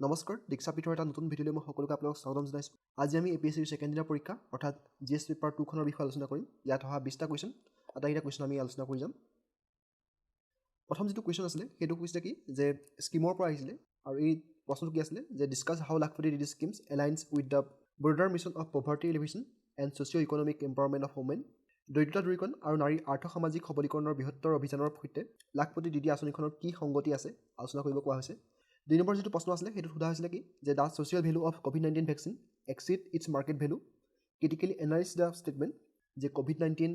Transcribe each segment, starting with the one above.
নমস্কাৰ দীক্ষাপীঠৰ এটা নতুন ভিডিঅ'লৈ মই সকলোকে আপোনালোকক স্বাগতম জনাইছোঁ। আজি আমি এপিএছচিৰ ছেকেণ্ড দিনৰ পৰীক্ষা অৰ্থাৎ জিএছ পেপাৰ 2 খনৰ বিষয়ে আলোচনা কৰিম। ইয়াত অহা 20টা কুৱেশ্যন, আটাইকেইটা কুৱেশ্যন আমি আলোচনা কৰি যাম। প্ৰথম যিটো কুৱেশ্যন আছিলে সেইটো কৈছিলে কি যে স্কিমৰ পৰা আহিছিলে আৰু এই প্ৰশ্নটো কি আছিলে যে discuss how Lakhpati Didi schemes aligns with the broader mission of poverty alleviation and socio' economic empowerment of women, দৰিদ্ৰতা দূৰীকৰণ আৰু নাৰীৰ আৰ্থ সামাজিক সবলীকৰণৰ বৃহত্তৰ অভিযানৰ সৈতে লাখপতি ডিডি আঁচনিখনৰ কি সংগতি আছে আলোচনা কৰিব কোৱা হৈছে। 2 নম্বৰ যিটো প্ৰশ্ন আছিলে সেইটোত সোধা হৈছিলে কি যে the social value of COVID-19 vaccine exceed its market value, critically analyse the statement যে COVID-19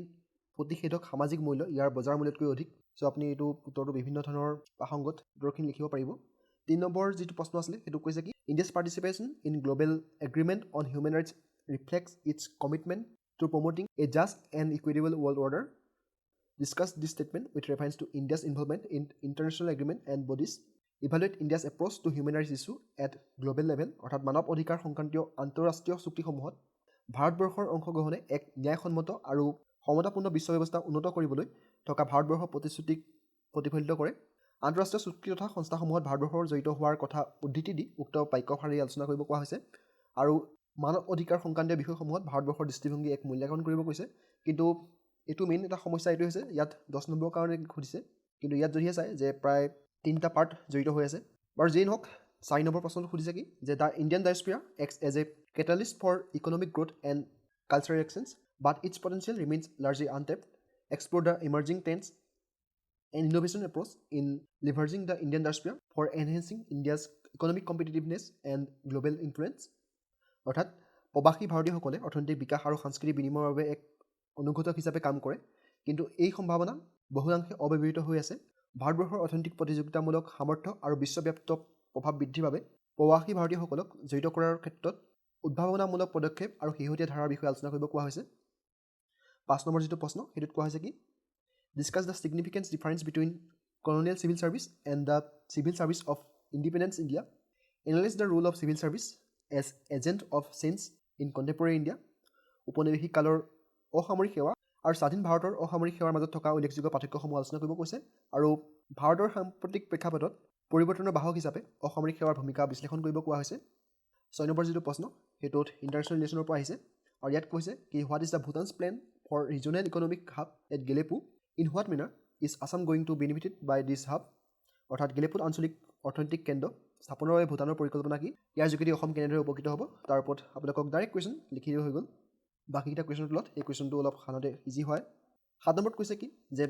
প্ৰতিষেধক সামাজিক মূল্য ইয়াৰ বজাৰ মূল্যতকৈ অধিক। চ' আপুনি এইটো উত্তৰটো বিভিন্ন ধৰণৰ প্ৰাসংগত উত্তৰখিনি লিখিব পাৰিব। 3 নম্বৰ যিটো প্ৰশ্ন আছিলে সেইটো কৈছে কি India's participation in global agreement on human rights reflects its commitment to promoting a just and equitable world order, discuss this statement with reference to India's involvement in international agreement and bodies, evaluate India's approach to human rights issue at global level অৰ্থাৎ মানৱ অধিকাৰ সংক্ৰান্তীয় আন্তঃৰাষ্ট্ৰীয় চুক্তিসমূহত ভাৰতবৰ্ষৰ অংশগ্ৰহণে এক ন্যায়সন্মত আৰু সমতাপূৰ্ণ বিশ্ব ব্যৱস্থা উন্নত কৰিবলৈ থকা ভাৰতবৰ্ষৰ প্ৰতিশ্ৰুতিক প্ৰতিফলিত কৰে। আন্তঃৰাষ্ট্ৰীয় চুক্তি তথা সংস্থাসমূহত ভাৰতবৰ্ষৰ জড়িত হোৱাৰ কথা উদ্ধৃতি দি উক্ত বাক্যশাৰী আলোচনা কৰিব কোৱা হৈছে আৰু মানৱ অধিকাৰ সংক্ৰান্তীয় বিষয়সমূহত ভাৰতবৰ্ষৰ দৃষ্টিভংগী এক মূল্যাংকন কৰিব কৈছে। কিন্তু এইটো মেইন এটা সমস্যা এইটো হৈছে ইয়াত 10 নম্বৰৰ কাৰণে সুধিছে, কিন্তু ইয়াত যদিহে চায় যে প্ৰায় 3টা পাৰ্ট জড়িত হৈ আছে। বাৰু যেই নহওক 4 নম্বৰ প্ৰশ্নটো সুধিছে কি যে the Indian diaspora acts as a catalyst for economic growth and cultural exchange but its potential remains largely untapped, explore the emerging trends and innovation approach in leveraging the Indian diaspora for enhancing India's economic competitiveness and global influence. অৰ্থাৎ প্ৰৱাসী ভাৰতীয়সকলে অৰ্থনৈতিক বিকাশ আৰু সাংস্কৃতিক বিনিময়ৰ বাবে এক অনুঘটক হিচাপে কাম কৰে, কিন্তু এই সম্ভাৱনা বহুলাংশে অব্যৱহৃত হৈ আছে। ভাৰতবৰ্ষৰ অৰ্থনৈতিক প্ৰতিযোগিতামূলক সামৰ্থ্য আৰু বিশ্বব্যাপ্ত প্ৰভাৱ বৃদ্ধিৰ বাবে প্ৰৱাসী ভাৰতীয়সকলক জড়িত কৰাৰ ক্ষেত্ৰত উদ্ভাৱনামূলক পদক্ষেপ আৰু শেহতীয়া ধাৰাৰ বিষয়ে আলোচনা কৰিব কোৱা হৈছে। 5 নম্বৰ যিটো প্ৰশ্ন সেইটোত কোৱা হৈছে কি discuss the significance difference between colonial civil service and the civil service of independence India, analyze the role of civil service as agent of change in contemporary India, উপনিৱেশিক কালৰ অসামৰিক সেৱা আৰু স্বাধীন ভাৰতৰ অসামৰিক সেৱাৰ মাজত থকা উল্লেখযোগ্য পাৰ্থক্যসমূহ আলোচনা কৰিব কৈছে আৰু ভাৰতৰ সাম্প্ৰতিক প্ৰেক্ষাপটত পৰিৱৰ্তনৰ বাহক হিচাপে অসামৰিক সেৱাৰ ভূমিকা বিশ্লেষণ কৰিব কোৱা হৈছে। 6 নম্বৰ যিটো প্ৰশ্ন সেইটোত ইণ্টাৰনেশ্যনেল ৰিলেশ্যনৰ পৰা আহিছে আৰু ইয়াত কৈছে কি what is the Bhutan's plan for regional economic hub at Gelephu, in what manner is Assam going to benefited by this hub, অৰ্থাৎ গেলেপুত আঞ্চলিক অৰ্থনৈতিক কেন্দ্ৰ স্থাপনৰ বাবে ভূটানৰ পৰিকল্পনা কি, ইয়াৰ যোগেদি অসম কেনেদৰে উপকৃত হ'ব, তাৰ ওপৰত আপোনালোকক ডাইৰেক্ট কুৱেশ্যন লিখি দিয়া হৈ গ'ল। বাকীকেইটা কুৱেশ্যনৰ তুলনাত এই কুৱেশ্যনটো অলপ সাধাৰণতে ইজি হয়। 7 নম্বৰত কৈছে কি যে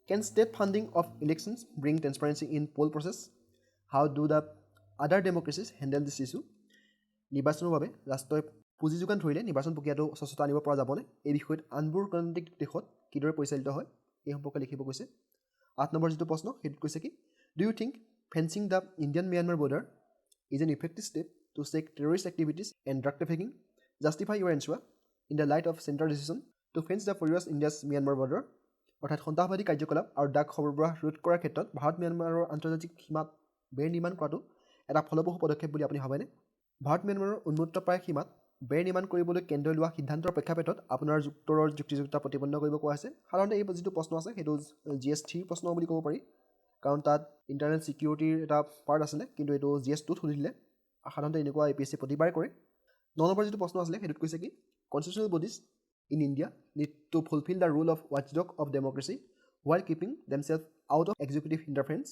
can state funding of elections bring transparency in poll process, how do the other democracies handle this issue, নিৰ্বাচনৰ বাবে ৰাষ্ট্ৰই পুঁজি যোগান ধৰিলে নিৰ্বাচন প্ৰক্ৰিয়াটো স্বচ্ছতা আনিব পৰা যাবনে, এই বিষয়ত আনবোৰ গণতান্ত্ৰিক দেশত কিদৰে পৰিচালিত হয় এই সম্পৰ্কে লিখিব কৈছে। 8 নম্বৰ যিটো প্ৰশ্ন সেইটোত কৈছে কি do you think fencing the Indian Myanmar border is an effective step to check terrorist activities and drug trafficking, justify your answer in the light of central decision to fence the porous India's Myanmar border, অৰ্থাৎ সন্ত্ৰাসবাদী কাৰ্যকলাপ আৰু drug সৰবৰাহ ৰোধ কৰাৰ ক্ষেত্ৰত ভাৰত ম্যানমাৰৰ আন্তৰ্জাতিক সীমাত বেৰ নিৰ্মাণ কৰাটো এটা ফলপ্ৰসূ পদক্ষেপ বুলি আপুনি ভাবেনে? ভাৰত ম্যানমাৰৰ উন্মুক্তপ্ৰায় সীমাত বেৰ নিৰ্মাণ কৰিবলৈ কেন্দ্ৰই লোৱা সিদ্ধান্তৰ প্ৰেক্ষাপটত আপোনাৰ উত্তৰৰ যুক্তিযুক্ততা প্ৰতিপন্ন কৰিব কোৱা হৈছে। সাধাৰণতে এই যিটো প্ৰশ্ন আছে সেইটো GS3 প্ৰশ্ন বুলি ক'ব পাৰি, কাৰণ তাত ইণ্টাৰনেল ছিকিউৰিটিৰ এটা পাৰ্ট আছিলে, কিন্তু এইটো GS2ত সুধিলে। সাধাৰণতে এনেকুৱা APSC প্ৰতিবাৰে কৰে। 9 নম্বৰ যিটো প্ৰশ্ন আছিলে সেইটোত কৈছে কি constitutional bodies in India need to fulfil the role of watchdog of democracy while keeping themselves out of executive interference,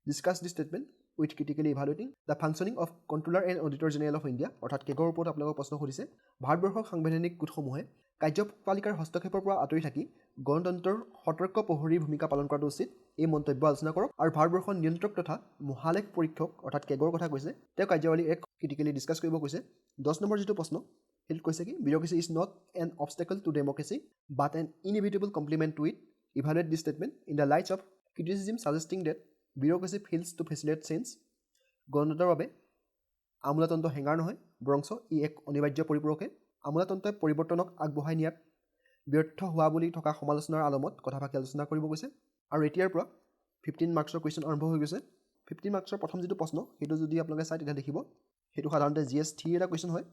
discuss this statement with critically evaluating the functioning of Controller and Auditor General of India, অৰ্থাৎ কেগৰ ওপৰত আপোনালোকক প্ৰশ্ন সুধিছে। ভাৰতবৰ্ষৰ সাংবিধানিক গোটসমূহে কাৰ্যপালিকাৰ হস্তক্ষেপৰ পৰা আঁতৰি থাকি গণতন্ত্ৰৰ সতৰ্ক প্ৰহৰীৰ ভূমিকা পালন কৰাটো উচিত, এই মন্তব্য আলোচনা কৰক। আৰু ভাৰতবৰ্ষৰ নিয়ন্ত্ৰক তথা মহালেখ পৰীক্ষক অৰ্থাৎ কেগৰ কথা কৈছে, তেওঁ কাৰ্যাৱলী এক ক্ৰিটিকেলি ডিছকাছ কৰিব কৈছে। 10 নম্বৰ যিটো প্ৰশ্ন সেইটোত কৈছে কি bureaucracy is not an obstacle to democracy but an inevitable complement to it, evaluate this statement in the light of criticism suggesting that bureaucracy fails to facilitate change, গণতন্ত্ৰৰ বাবে আমোলাতন্ত্ৰ হেঙাৰ নহয় বৰঞ্চ ই এক অনিবাৰ্য পৰিপূৰকহে, আমোলাতন্ত্ৰই পৰিৱৰ্তনক আগবঢ়াই নিয়াত ব্যৰ্থ হোৱা বুলি থকা সমালোচনাৰ আলমত কথাভাগি আলোচনা কৰিব গৈছে। আৰু এতিয়াৰ পৰা 15 মাৰ্কছৰ কুৱেশ্যন আৰম্ভ হৈ গৈছে। 15 মাৰ্কছৰ প্ৰথম যিটো প্ৰশ্ন সেইটো যদি আপোনালোকে চাই তেতিয়া দেখিব সেইটো সাধাৰণতে GS3 এটা কুৱেশ্যন হয়।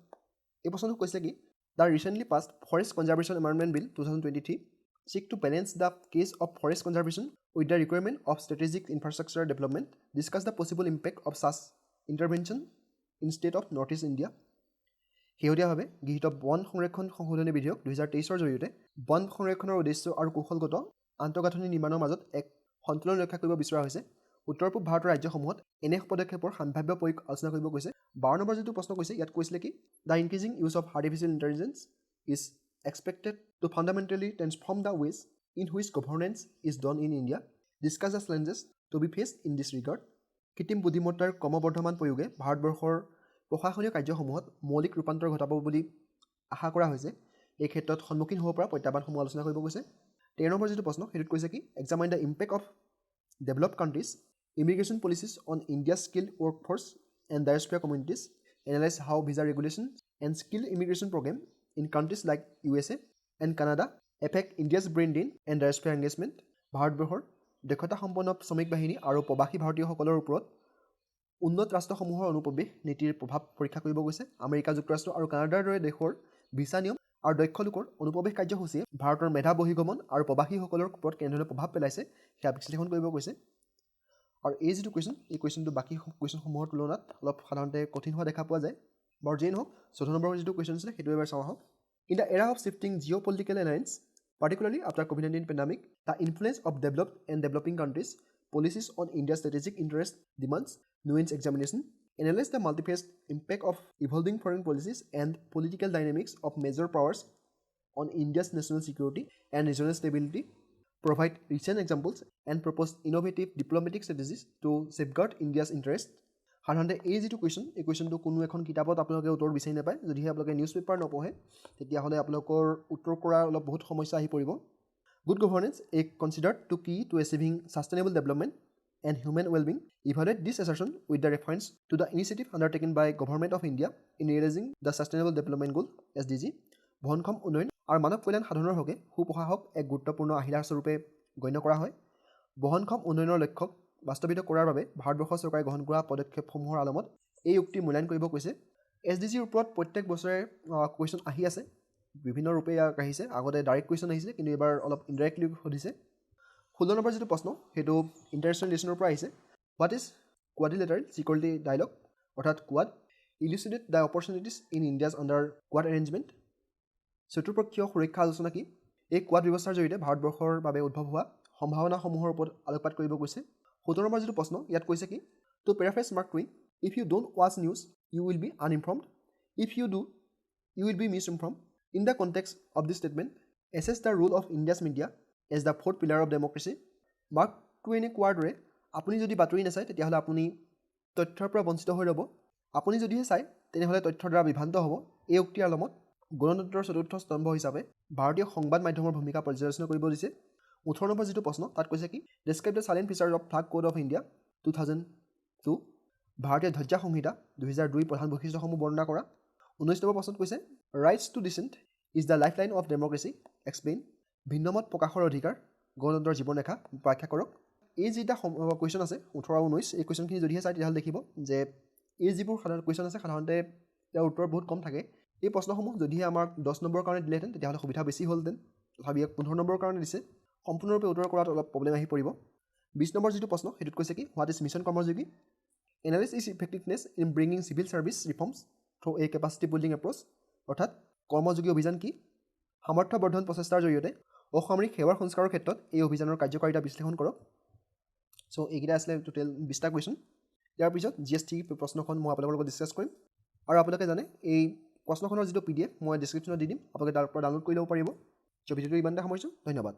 এই প্ৰশ্নটো কৈছে কি the recently passed forest conservation amendment bill 2023 seek to balance the case of forest conservation with the requirement of strategic infrastructure development, discuss the possible impact of such intervention in state of north east India. শেহতীয়াভাৱে গৃহীত বন সংৰক্ষণ সংশোধনী বিধেয়ক 2023ৰ জৰিয়তে বন সংৰক্ষণৰ উদ্দেশ্য আৰু কৌশলগত আন্তঃগাঁথনি নিৰ্মাণৰ মাজত এক সন্তুলন ৰক্ষা কৰিব বিচৰা হৈছে। উত্তৰ পূব ভাৰতৰ ৰাজ্যসমূহত এনে পদক্ষেপৰ সম্ভাৱ্য প্ৰয়োগ আলোচনা কৰিব কৈছে। 12 নম্বৰ যিটো প্ৰশ্ন কৈছে ইয়াত কৈছিলে কি the increasing use of artificial intelligence is expected to fundamentally transform the ways in which governance is done in India. Discuss the challenges to be faced in this regard. কৃত্ৰিম বুদ্ধিমত্তাৰ ক্ৰমবৰ্ধমান প্ৰয়োগে ভাৰতবৰ্ষৰ প্ৰশাসনীয় কাৰ্যসমূহত মৌলিক ৰূপান্তৰ ঘটাব বুলি আশা কৰা হৈছে। এই ক্ষেত্ৰত সন্মুখীন হ'ব পৰা প্ৰত্যাহ্বানসমূহ আলোচনা কৰিব কৈছে। 13 নম্বৰ যিটো প্ৰশ্ন সেইটোত কৈছে কি examine the impact of developed countries immigration policies on India's skilled workforce and diaspora communities, analyze how visa regulation and skill immigration program in countries like USA and Canada affect India's brain drain and diaspora engagement. ভাৰতবৰ্ষৰ দক্ষতা সম্পন্ন শ্ৰমিক বাহিনী আৰু প্ৰৱাসী ভাৰতীয়সকলৰ ওপৰত উন্নত ৰাষ্ট্ৰসমূহৰ অনুপ্ৰৱেশ নীতিৰ প্ৰভাৱ পৰীক্ষা কৰিব গৈছে। আমেৰিকা যুক্তৰাষ্ট্ৰ আৰু কানাডাৰ দৰে দেশৰ ভিছা নিয়ম আৰু দক্ষ লোকৰ অনুপ্ৰৱেশ কাৰ্যসূচীয়ে ভাৰতৰ মেধা বহিগমন আৰু প্ৰৱাসীসকলৰ ওপৰত কেনেধৰণে প্ৰভাৱ পেলাইছে সেয়া বিশ্লেষণ কৰিব গৈছে। আৰু এই যিটো কুৱেশ্যন এই কুৱেশ্যনটো বাকী কুৱেশ্যনসমূহৰ তুলনাত অলপ সাধাৰণতে কঠিন হোৱা দেখা পোৱা যায়। বাৰু যিয়ে নহওক 14 নম্বৰৰ যিটো কুৱেশ্যন আছিলে সেইটো এবাৰ চাওঁ আহক। ইন দ্য এৰা of shifting Jio' political alliance particularly after COVID-19 pandemic, the influence of developed and developing countries' policies on India's strategic interest demands nuanced examination. Analyze the multifaceted impact of evolving foreign policies and political dynamics of major powers on India's national security and regional stability. Provide recent examples and propose innovative diplomatic strategies to safeguard India's interests. সাধাৰণতে এই যিটো question এই কুৱেশ্যনটো কোনো এখন কিতাপত আপোনালোকে উত্তৰ বিচাৰি নাপায়। যদিহে আপোনালোকে নিউজ পেপাৰ নপঢ়ে তেতিয়াহ'লে আপোনালোকৰ উত্তৰ কৰাৰ অলপ বহুত সমস্যা আহি পৰিব। Good governance a considered to key to achieving sustainable development and human wellbeing. Evaluate this assertion with the reference to the initiative undertaken by government of India in realizing the sustainable development goal SDG। বহনক্ষম উন্নয়ন আৰু মানৱ কল্যাণ সাধনৰ হকে সুপ্ৰশাসক এক গুৰুত্বপূৰ্ণ আহিলা স্বৰূপে গণ্য কৰা হয়। বহনক্ষম উন্নয়নৰ লক্ষ্যক বাস্তৱিত কৰাৰ বাবে ভাৰতবৰ্ষ চৰকাৰে গ্ৰহণ কৰা পদক্ষেপসমূহৰ আলমত এই উক্তি মূল্যায়ন কৰিব কৈছে। SDGৰ ওপৰত প্ৰত্যেক বছৰে কুৱেশ্যন আহি আছে, বিভিন্ন ৰূপে ইয়াক আহিছে। আগতে ডাইৰেক্ট কুৱেশ্যন আহিছিলে কিন্তু এইবাৰ অলপ ইনডাইৰেক্টলি সুধিছে। 16 নম্বৰ যিটো প্ৰশ্ন সেইটো ইণ্টাৰনেশ্যনেল ৰিলেশ্যনৰ পৰা আহিছে। What is quadrilateral security dialogue অৰ্থাৎ Quad, elucidate the opportunities in India's under Quad arrangement. চতুৰ্পক্ষীয় সুৰক্ষা আলোচনা কি? এই কোৱাড ব্যৱস্থাৰ জৰিয়তে ভাৰতবৰ্ষৰ বাবে উদ্ভৱ হোৱা সম্ভাৱনাসমূহৰ ওপৰত আলোকপাত কৰিব কৈছে। 17 নম্বৰ যিটো প্ৰশ্ন ইয়াত কৈছে কি to paraphrase Mark Twain, if you don't watch news you will be uninformed, if you do you will be misinformed. In the context of this statement assess the role of India's media as the fourth pillar of democracy. Mark টুইনে কোৱাৰ দৰে আপুনি যদি বাতৰি নাচায় তেতিয়াহ'লে আপুনি তথ্যৰ পৰা বঞ্চিত হৈ ৰ'ব, আপুনি যদিহে চায় তেনেহ'লে তথ্যৰ দ্বাৰা বিভ্ৰান্ত হ'ব। এই উক্তিৰ আলমত গণতন্ত্ৰৰ চতুৰ্থ স্তম্ভ হিচাপে ভাৰতীয় সংবাদ মাধ্যমৰ ভূমিকা পৰ্যালোচনা কৰিব দিছে। 18 নম্বৰ যিটো প্ৰশ্ন তাত কৈছে কি describe the silent feature of flag code of India 2002। ভাৰতীয় ধ্বজা সংহিতা 2002 প্ৰধান বৈশিষ্ট্যসমূহ বৰ্ণনা কৰা। 19 নম্বৰ প্ৰশ্নত কৈছে rights to dissent is the life line of democracy explain. ভিন্নমত প্ৰকাশৰ অধিকাৰ গণতন্ত্ৰৰ জীৱনৰেখা ব্যাখ্যা কৰক। এই যিটা কুৱেশ্যন আছে 18 আৰু 19 এই কুৱেশ্যনখিনি যদিহে চাই তেতিয়াহ'লে দেখিব যে এই যিবোৰ সাধাৰণ কুৱেশ্যন আছে সাধাৰণতে ইয়াৰ উত্তৰ বহুত কম থাকে। এই প্ৰশ্নসমূহ যদিহে আমাক 10 নম্বৰৰ কাৰণে দিলেহেঁতেন তেতিয়াহ'লে সুবিধা বেছি হ'লহেঁতেন। তথাপি 15 নম্বৰৰ কাৰণে দিছে, সম্পূৰ্ণৰূপে উত্তৰ কৰাত অলপ প্ৰব্লেম আহি পৰিব। 20 নম্বৰ যিটো প্ৰশ্ন সেইটোত কৈছে কি what is mission Karmayogi, analyze is effectiveness in bringing civil service reforms through a capacity building approach. অৰ্থাৎ কৰ্মযোগী অভিযান কি? সামৰ্থ্য বৰ্ধন প্ৰচেষ্টাৰ জৰিয়তে অসামৰিক সেৱাৰ সংস্কাৰৰ ক্ষেত্ৰত এই অভিযানৰ কাৰ্যকাৰিতা বিশ্লেষণ কৰক। চ' এইকেইটা আছিলে টোটেল 20টা কুৱেশ্যন। ইয়াৰ পিছত GST প্ৰশ্নখন মই আপোনালোকৰ লগত ডিছকাছ কৰিম। আৰু আপোনালোকে জানে এই প্ৰশ্নখনৰ যিটো PDF মই ডিছক্ৰিপশ্যনত দি দিম, আপোনালোকে তাৰ পৰা ডাউনলোড কৰি ল'ব পাৰিব। চ' ভিডিঅ'টো ইমানতে সামৰিছোঁ, ধন্যবাদ।